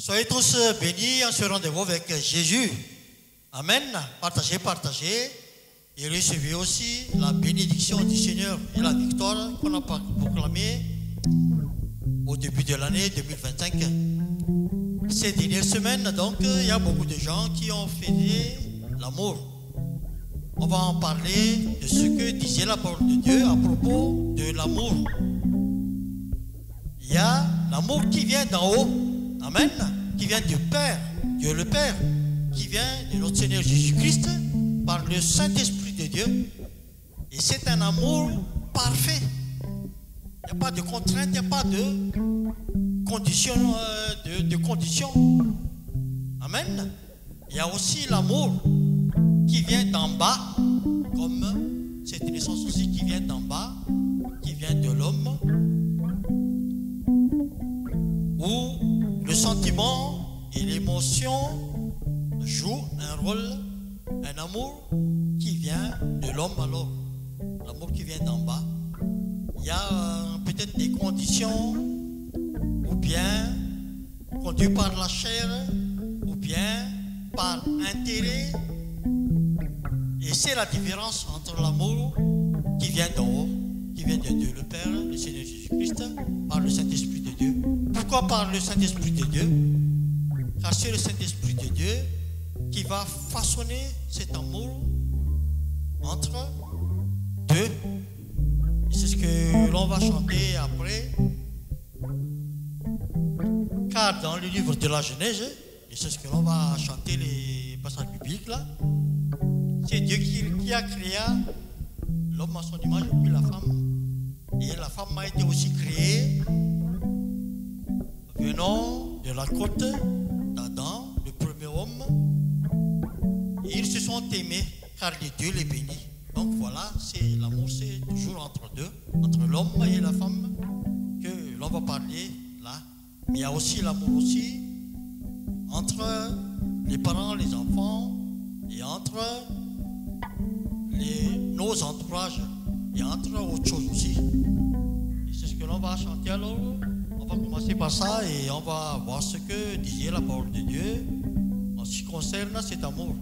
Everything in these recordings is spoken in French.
Soyez tous bénis en ce rendez-vous avec Jésus. Amen. Partagez, partagez. Et recevez aussi la bénédiction du Seigneur et la victoire qu'on a proclamée au début de l'année 2025. Ces dernières semaines, donc, il y a beaucoup de gens qui ont fait l'amour. On va en parler de ce que disait la parole de Dieu à propos de l'amour. Il y a l'amour qui vient d'en haut. Amen. Qui vient du Père, Dieu le Père, qui vient de notre Seigneur Jésus-Christ par le Saint-Esprit de Dieu. Et c'est un amour parfait. Il n'y a pas de contrainte, il n'y a pas de conditions. Amen. Il y a aussi l'amour qui vient d'en bas, comme c'est une essence aussi qui vient d'en bas, qui vient de l'homme, où le sentiment et l'émotion jouent un rôle, un amour qui vient de l'homme alors, l'amour qui vient d'en bas. Il y a peut-être des conditions, ou bien conduit par la chair, ou bien par intérêt. Et c'est la différence entre l'amour qui vient d'en haut, qui vient de Dieu le Père, le Seigneur Jésus-Christ, par le Saint-Esprit de Dieu. Pourquoi par le Saint-Esprit de Dieu? Car c'est le Saint-Esprit de Dieu qui va façonner cet amour entre deux. Et c'est ce que l'on va chanter après. Car dans le livre de la Genèse, et c'est ce que l'on va chanter les passages bibliques là, c'est Dieu qui a créé l'homme à son image et puis la femme. Et la femme a été aussi créée venant de la côte d'Adam, le premier homme. Et ils se sont aimés car Dieu les bénit. Donc voilà, c'est l'amour, c'est toujours entre deux, entre l'homme et la femme que l'on va parler là. Mais il y a aussi l'amour aussi entre les parents, les enfants et entre nos entourages et entre autres choses aussi. Et c'est ce que l'on va chanter alors. On va commencer par ça et on va voir ce que disait la parole de Dieu en ce qui concerne cet amour.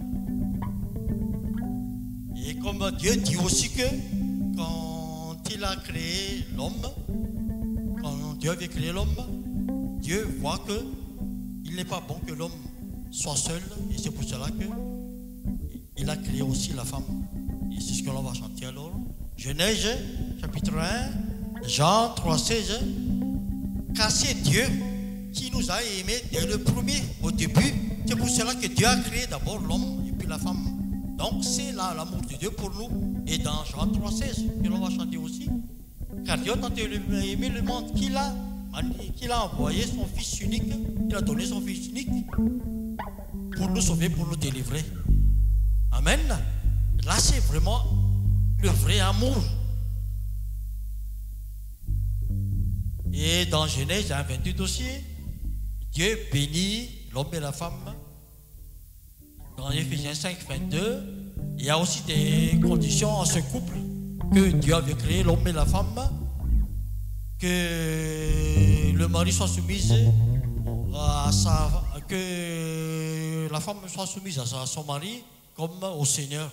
Et comme Dieu dit aussi que quand il a créé l'homme, quand Dieu avait créé l'homme, Dieu voit que il n'est pas bon que l'homme soit seul et c'est pour cela qu'il a créé aussi la femme. Et c'est ce que l'on va chanter alors. Genèse chapitre 1, Jean 3,16. Car c'est Dieu qui nous a aimés dès le premier, au début. C'est pour cela que Dieu a créé d'abord l'homme et puis la femme. Donc c'est là l'amour de Dieu pour nous. Et dans Jean 3,16, que l'on va chanter aussi. Car Dieu a tant aimé le monde qu'il a envoyé son Fils unique. Il a donné son Fils unique pour nous sauver, pour nous délivrer. Amen. Là c'est vraiment le vrai amour. Et dans Genèse 1,28 aussi, Dieu bénit l'homme et la femme. Dans Éphésiens 5,22, il y a aussi des conditions en ce couple que Dieu avait créé, l'homme et la femme, que le mari soit soumise que la femme soit soumise à son mari comme au Seigneur,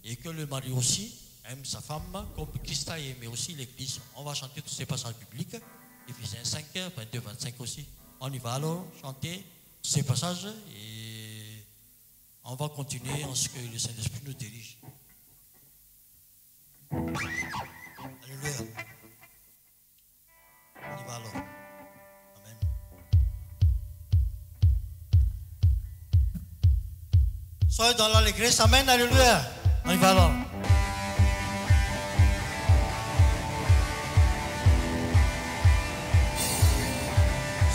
et que le mari aussi aime sa femme comme Christ a aimé aussi l'Église. On va chanter tous ces passages bibliques. Éphésiens 5, 22, 25 aussi. On y va alors chanter ces passages et on va continuer en ce que le Saint-Esprit nous dirige. Alléluia. On y va alors. Amen. Soyez dans l'allégresse. Amen. Alléluia. On y va alors.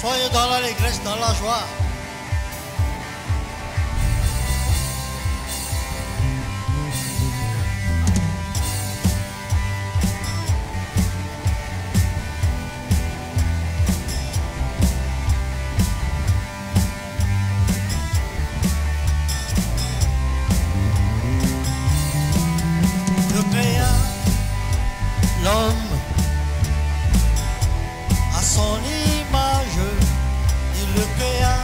Soyez dans l'allégresse, dans la joie. Dieu créa l'homme à son image. Il le créa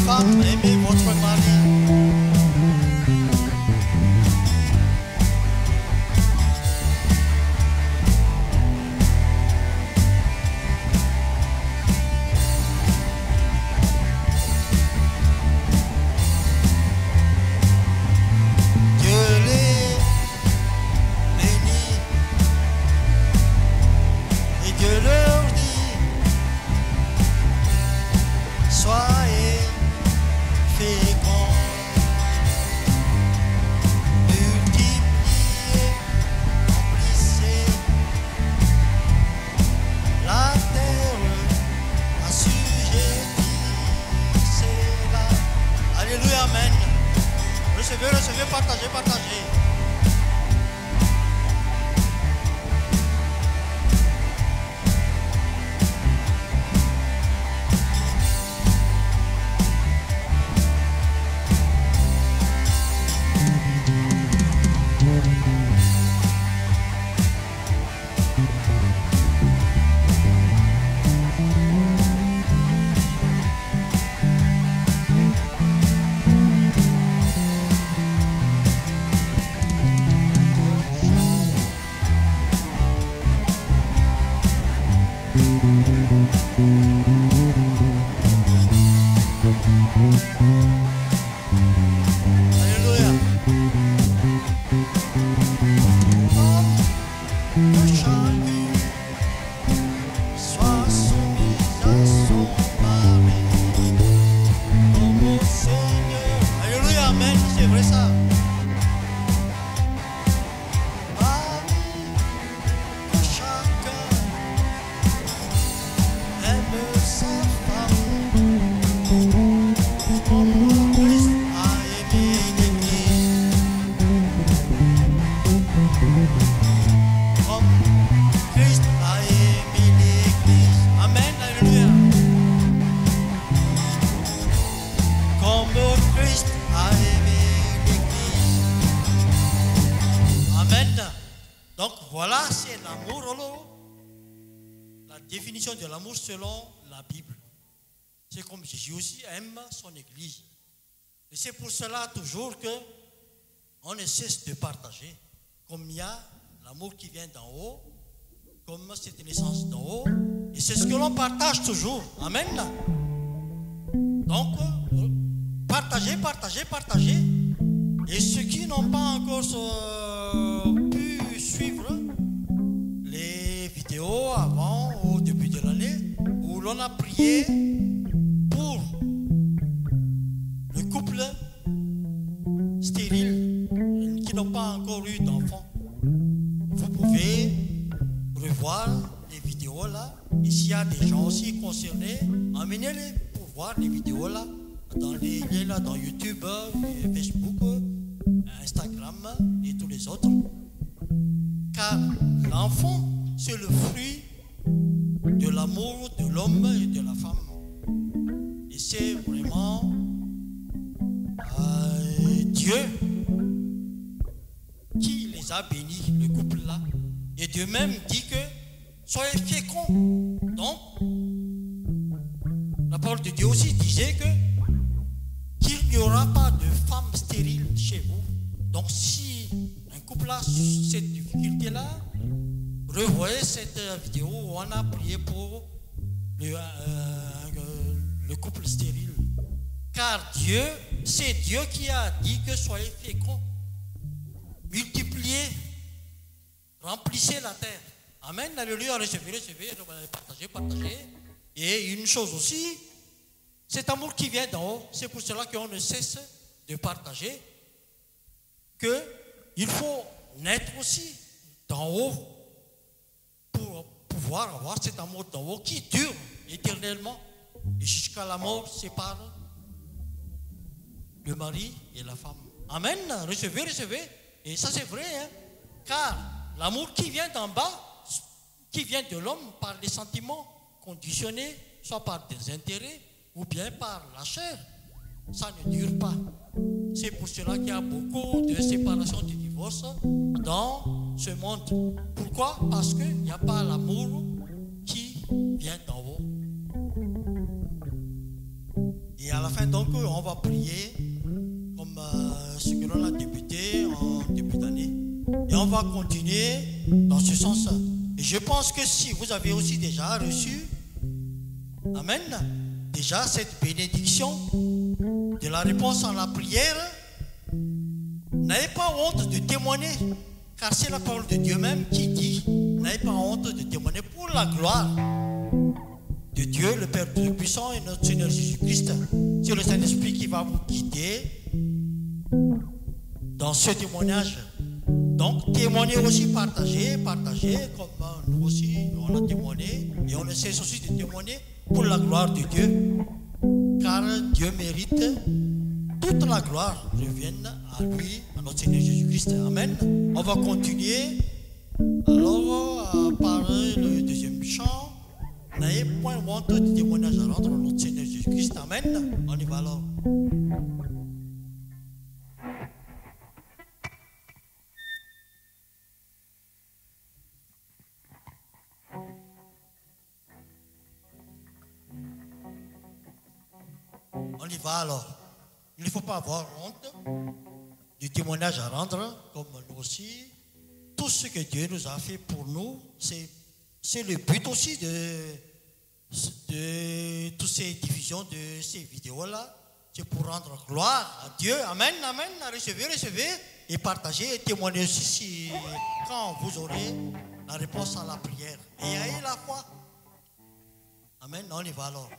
femmes, aimez votre mari. Recevez, partagez, partagez. Définition de l'amour selon la Bible. C'est comme Jésus aussi aime son Église. Et c'est pour cela toujours que on ne cesse de partager. Comme il y a l'amour qui vient d'en haut, comme c'est une naissance d'en haut, et c'est ce que l'on partage toujours. Amen. Donc, partagez, partagez, partagez. Et ceux qui n'ont pas encore pu suivre les vidéos avant, au début de l'année, où l'on a prié pour le couple stérile qui n'ont pas encore eu d'enfants. Vous pouvez revoir les vidéos là. Et s'il y a des gens aussi concernés, emmenez-les pour voir les vidéos là, dans les liens là, dans YouTube, Facebook, Instagram et tous les autres. Car l'enfant, c'est le fruit de l'amour de l'homme et de la femme. Et c'est vraiment Dieu qui les a bénis, le couple là. Et Dieu même dit que soyez féconds. Donc, la parole de Dieu aussi disait qu'il n'y aura pas de femme stérile chez vous. Donc, si un couple a cette difficulté-là, revoyez cette vidéo où on a prié pour le couple stérile. Car Dieu, c'est Dieu qui a dit que soyez féconds, multipliez, remplissez la terre. Amen, alléluia, recevez, partagez, partagez. Et une chose aussi, cet amour qui vient d'en haut, c'est pour cela qu'on ne cesse de partager, qu'il faut naître aussi d'en haut pour pouvoir avoir cet amour d'en haut qui dure éternellement et jusqu'à la mort sépare le mari et la femme. Amen, recevez, recevez. Et ça c'est vrai, hein? Car l'amour qui vient d'en bas, qui vient de l'homme par les sentiments conditionnés, soit par des intérêts ou bien par la chair, ça ne dure pas. C'est pour cela qu'il y a beaucoup de séparations, de divorces dans ce monde. Pourquoi? Parce qu'il n'y a pas l'amour qui vient d'en haut. Et à la fin, donc, on va prier comme ce que l'on a débuté en début d'année. Et on va continuer dans ce sens. Et je pense que si vous avez aussi déjà reçu, amen, déjà cette bénédiction de la réponse à la prière, n'ayez pas honte de témoigner, car c'est la parole de Dieu même qui dit, n'ayez pas honte de témoigner pour la gloire de Dieu, le Père Tout-Puissant et notre Seigneur Jésus-Christ. C'est le Saint-Esprit qui va vous guider dans ce témoignage. Donc, témoigner aussi, partager, comme nous aussi, on a témoigné, et on essaie aussi de témoigner pour la gloire de Dieu, car Dieu mérite toute la gloire revienne à lui, à notre Seigneur Jésus-Christ. Amen. On va continuer alors par le deuxième chant. N'ayez point honte de témoignage à rendre à notre Seigneur Jésus-Christ. Amen. On y va alors. On y va alors. Il ne faut pas avoir honte du témoignage à rendre, comme nous aussi. Tout ce que Dieu nous a fait pour nous, c'est le but aussi de toutes ces diffusions de ces vidéos-là. C'est pour rendre gloire à Dieu. Amen, amen. Recevez et partagez et témoignez aussi quand vous aurez la réponse à la prière. Et ayez la foi. Amen. On y va alors.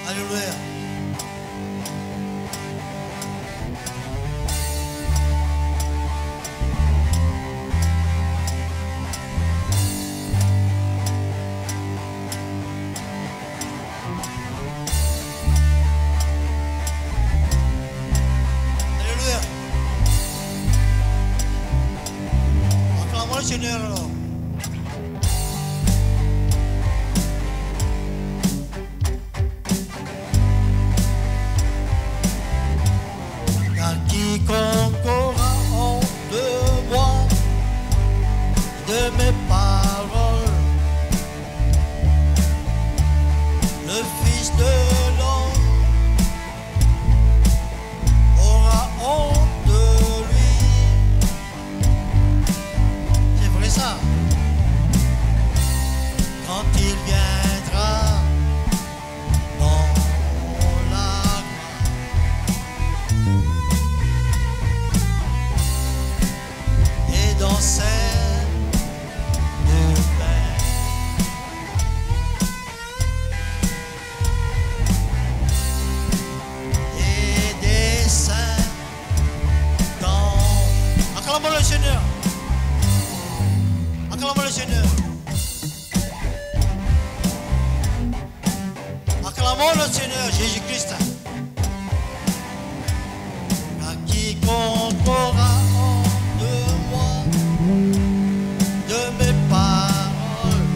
Alléluia. Alléluia. Acclamons le Seigneur alors. Quiconque aura honte de moi, de mes paroles, le Fils de l'homme aura honte de lui. C'est vrai ça. Quand il viendra dans la dans celle de paix. Et des saints dans... Acclamons le Seigneur. Acclamons le Seigneur. Acclamons le Seigneur Jésus-Christ. À quiconque aura de mes paroles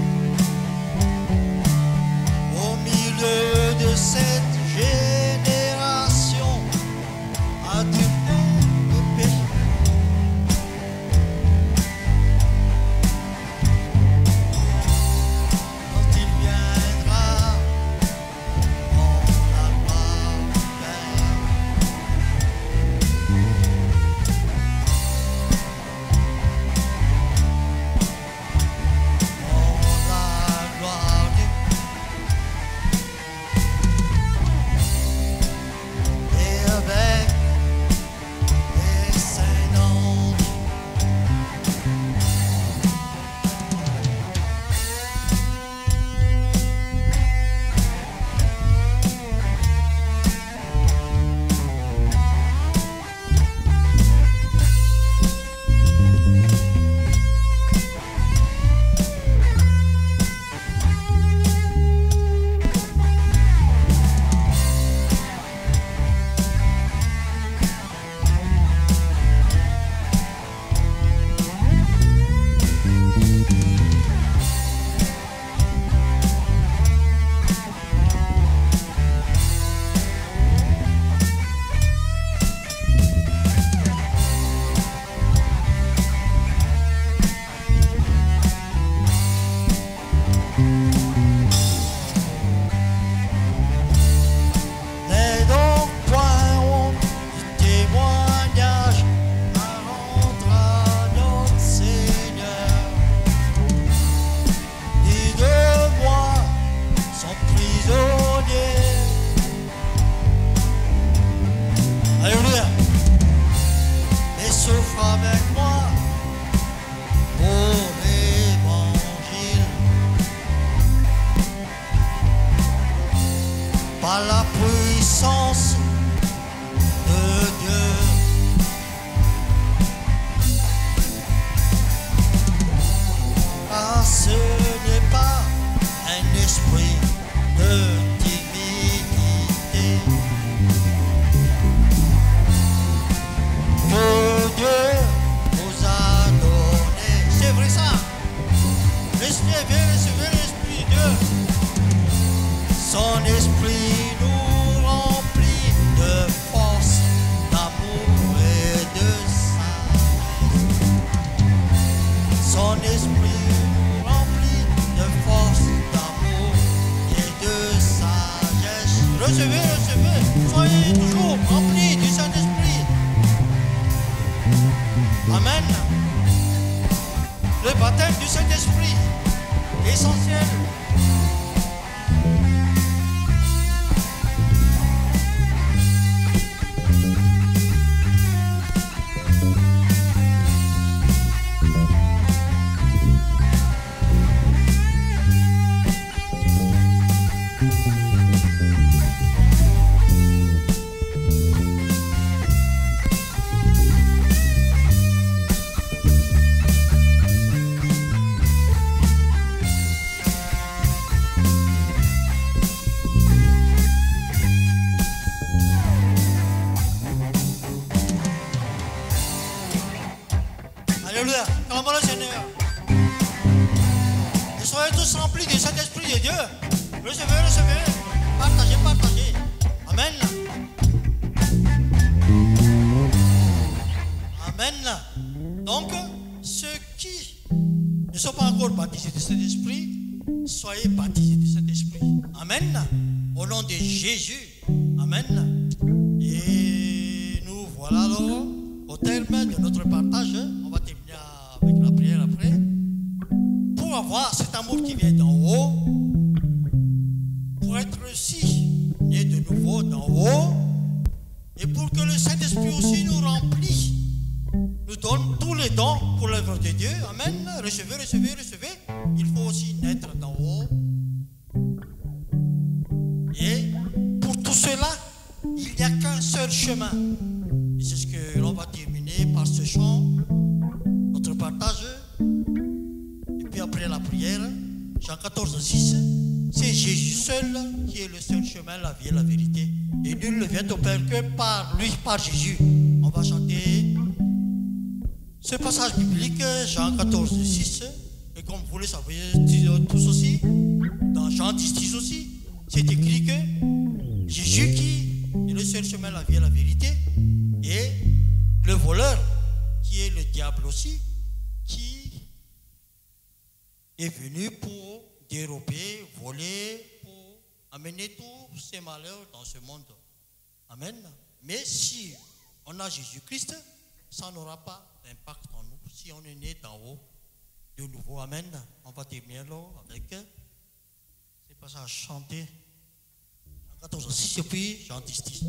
au milieu de cette génération adultère de péché. Quand il viendra dans la gloire, par la puissance de Dieu. Ah, ce n'est pas un esprit de timidité que Dieu nous a donné. C'est vrai ça. L'esprit est bien, recevez l'esprit de Dieu. Son esprit nous remplit de force, d'amour et de sagesse. Son esprit nous remplit de force, d'amour et de sagesse. Recevez, recevez, soyez toujours remplis du Saint-Esprit. Amen. Le baptême du Saint-Esprit est essentiel. Alléluia, clamons le Seigneur. Et soyez tous remplis du Saint-Esprit de Dieu. Recevez, recevez, partagez, partagez. Amen. Amen. Donc, ceux qui ne sont pas encore baptisés du Saint-Esprit, soyez baptisés du Saint-Esprit. Amen. Au nom de Jésus. Amen. Et nous voilà alors au terme de notre partage. On va terminer avec la prière après. Pour avoir cet amour qui vient d'en haut, pour être aussi né de nouveau d'en haut, et pour que le Saint-Esprit aussi nous remplisse, nous donne tous les dons pour l'œuvre de Dieu. Amen. Recevez, recevez, recevez. Il faut aussi naître d'en haut. Et pour tout cela, il n'y a qu'un seul chemin. Et c'est ce que l'on va terminer par ce chant, notre partage. Et puis après la prière, Jean 14, 6, c'est Jésus seul qui est le seul chemin, la vie et la vérité. Et nul ne vient au Père que par lui, par Jésus. On va chanter ce passage biblique, Jean 14, 6. Et comme vous le savez tous aussi, dans Jean 10, 10 aussi, c'est écrit que Jésus qui est le seul chemin, la vie et la vérité, et le voleur, qui est le diable aussi, qui est venu pour dérober, voler, pour amener tous ces malheurs dans ce monde. Amen. Mais si on a Jésus-Christ, ça n'aura pas d'impact en nous. Si on est né d'en haut, de nouveau. Amen. On va terminer avec ces passages chantés. 14, 6 et puis Jean 10, 10.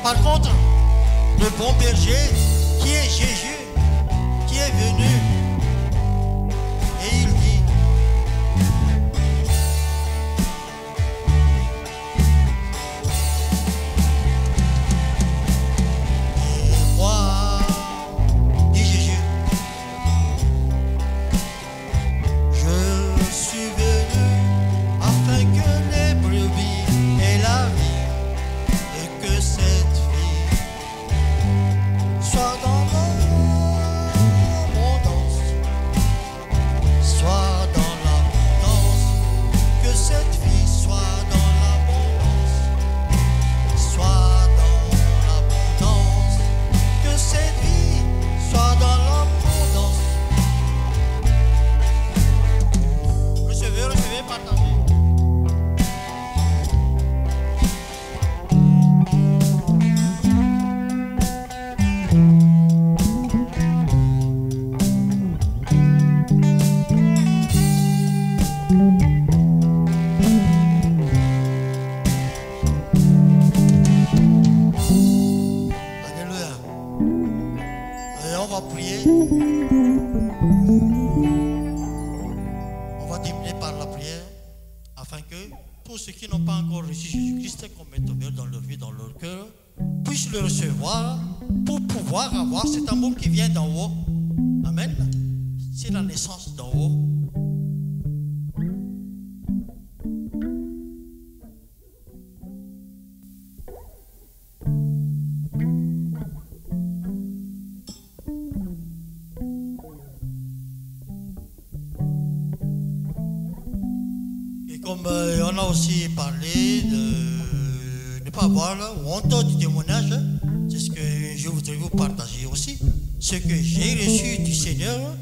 Par contre, le bon berger, qui est Jésus, qui est venu, et il dit, et moi, dit Jésus, je suis venu afin que les brebis aient la vie et que cette soit dans l'abondance, soit dans l'abondance, que cette vie soit dans l'abondance, soit dans l'abondance, que cette vie soit dans l'abondance. Recevez, recevez, partagez. On va prier. On va terminer par la prière afin que tous ceux qui n'ont pas encore reçu Jésus-Christ comme Sauveur dans leur vie, dans leur cœur, puissent le recevoir pour pouvoir avoir cet amour qui vient d'en haut. Amen. C'est la naissance d'en haut. Comme on a aussi parlé de ne pas avoir honte du témoignage, c'est ce que je voudrais vous partager aussi. Ce que j'ai reçu du Seigneur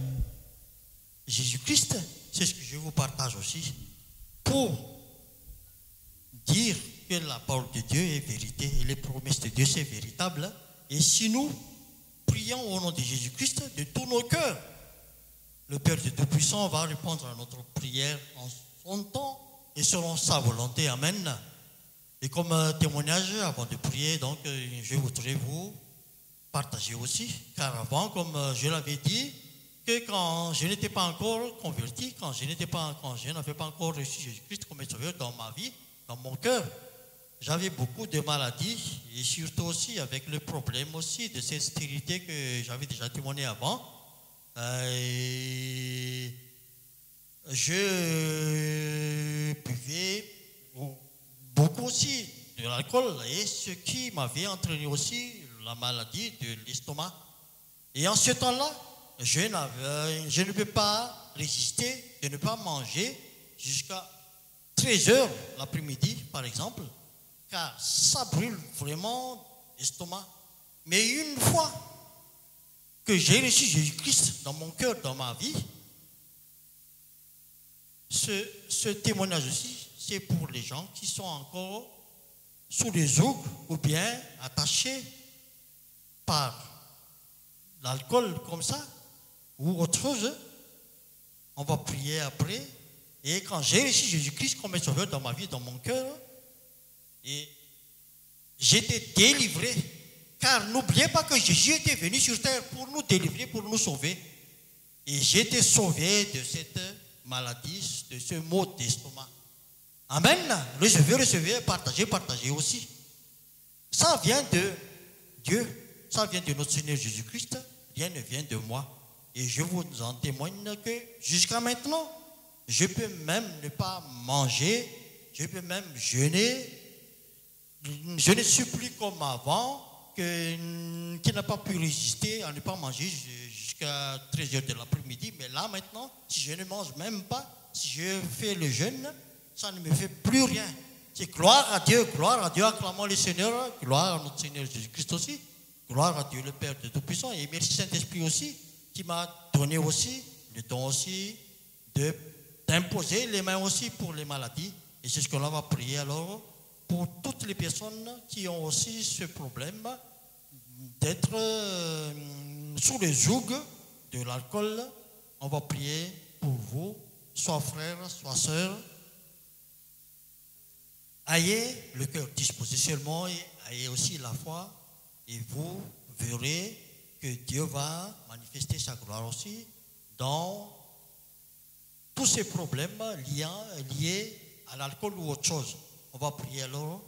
Jésus-Christ, c'est ce que je vous partage aussi pour dire que la parole de Dieu est vérité et les promesses de Dieu c'est véritable. Et si nous prions au nom de Jésus-Christ de tous nos cœurs, le Père de Tout-Puissant va répondre à notre prière en son temps et selon sa volonté. Amen. Et comme témoignage, avant de prier, donc, je voudrais vous partager aussi, car avant, comme je l'avais dit, que quand je n'étais pas encore converti, quand je n'avais pas encore reçu Jésus-Christ comme Sauveur dans ma vie, dans mon cœur, j'avais beaucoup de maladies et surtout aussi avec le problème aussi de cette stérilité que j'avais déjà témoigné avant. je buvais beaucoup aussi de l'alcool et ce qui m'avait entraîné aussi la maladie de l'estomac. Et en ce temps-là, je ne peux pas résister de ne pas manger jusqu'à 13 heures l'après-midi, par exemple, car ça brûle vraiment l'estomac. Mais une fois que j'ai reçu Jésus-Christ dans mon cœur, dans ma vie, ce témoignage aussi, c'est pour les gens qui sont encore sous les joug ou bien attachés par l'alcool comme ça ou autre chose. On va prier après. Et quand j'ai reçu Jésus-Christ comme sauveur dans ma vie, dans mon cœur, et j'étais délivré. Car n'oubliez pas que Jésus était venu sur terre pour nous délivrer, pour nous sauver. Et j'ai été sauvé de cette maladie, de ce mot d'estomac. Amen. Recevez, partagez aussi. Ça vient de Dieu, ça vient de notre Seigneur Jésus-Christ, rien ne vient de moi. Et je vous en témoigne que jusqu'à maintenant, je peux même ne pas manger, je peux même jeûner. Je ne suis plus comme avant, qui n'a pas pu résister à ne pas manger jusqu'à 13 heures de l'après-midi. Mais là maintenant, si je ne mange même pas, si je fais le jeûne, ça ne me fait plus rien. C'est gloire à Dieu, acclamons le Seigneur, gloire à notre Seigneur Jésus-Christ aussi, gloire à Dieu le Père de Tout-Puissant, et merci Saint-Esprit aussi, qui m'a donné aussi le don aussi d'imposer les mains aussi pour les maladies. Et c'est ce que l'on va prier alors pour toutes les personnes qui ont aussi ce problème d'être sous le joug de l'alcool. On va prier pour vous, soit frère, soit sœur. Ayez le cœur disposé seulement et ayez aussi la foi et vous verrez que Dieu va manifester sa gloire aussi dans tous ces problèmes liés à l'alcool ou autre chose. On va prier alors.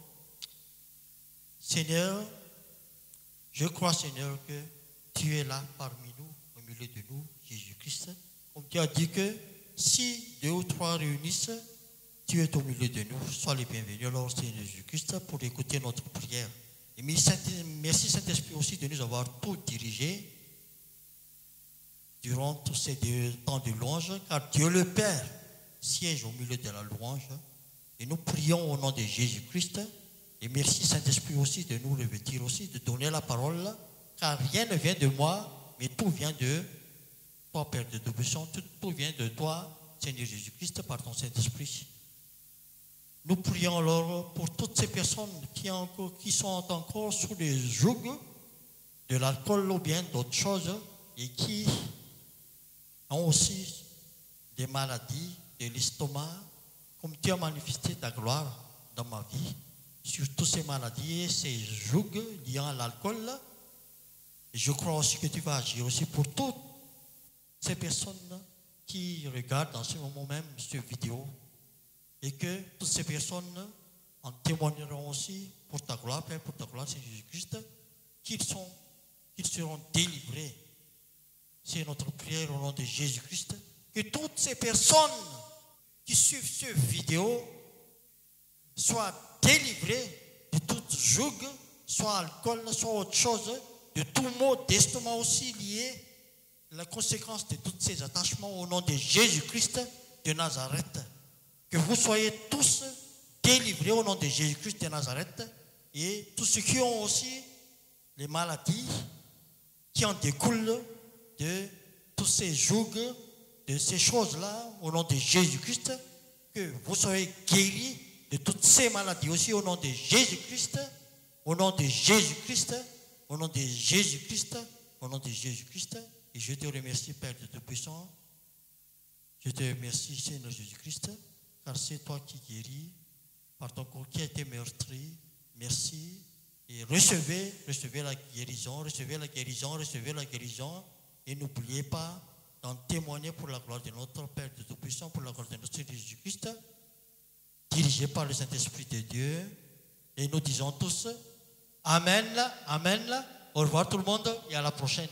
Seigneur, je crois, Seigneur, que tu es là parmi nous, au milieu de nous, Jésus-Christ. Comme tu as dit que si 2 ou 3 réunissent, tu es au milieu de nous. Sois les bienvenus alors, Seigneur Jésus-Christ, pour écouter notre prière. Et merci Saint-Esprit aussi de nous avoir tout dirigé durant tous ces temps de louange, car Dieu le Père siège au milieu de la louange. Et nous prions au nom de Jésus-Christ. Et merci Saint-Esprit aussi de nous revêtir aussi, de donner la parole, car rien ne vient de moi, mais tout vient de toi, Père de Tout-Puissant, tout vient de toi, Seigneur Jésus-Christ, par ton Saint-Esprit. Nous prions alors pour toutes ces personnes qui sont encore sous le joug de l'alcool ou bien d'autres choses et qui ont aussi des maladies de l'estomac, comme tu as manifesté ta gloire dans ma vie, sur toutes ces maladies et ces jougs liés à l'alcool. Je crois aussi que tu vas agir aussi pour toutes ces personnes qui regardent en ce moment même cette vidéo et que toutes ces personnes en témoigneront aussi pour ta gloire, Père, pour ta gloire, Seigneur Jésus-Christ, qu'ils seront délivrés. C'est notre prière au nom de Jésus-Christ. Que toutes ces personnes qui suivent cette vidéo soient délivrées de tout joug, soit alcool, soit autre chose, de tout mot d'estomac aussi lié, la conséquence de tous ces attachements au nom de Jésus-Christ de Nazareth. Que vous soyez tous délivrés au nom de Jésus-Christ de Nazareth et tous ceux qui ont aussi les maladies qui en découlent de tous ces jougs, de ces choses-là, au nom de Jésus-Christ, que vous soyez guéris de toutes ces maladies aussi au nom de Jésus-Christ, au nom de Jésus-Christ, au nom de Jésus-Christ, au nom de Jésus-Christ. Et je te remercie, Père de Tout-Puissant. Je te remercie, Seigneur Jésus-Christ, car c'est toi qui guéris par ton corps qui a été meurtri. Merci. Et recevez la guérison, recevez la guérison, recevez la guérison. Et n'oubliez pas d'en témoigner pour la gloire de notre Père de Tout-Puissant, pour la gloire de notre Seigneur Jésus-Christ, dirigé par le Saint-Esprit de Dieu. Et nous disons tous Amen, Amen. Au revoir tout le monde et à la prochaine.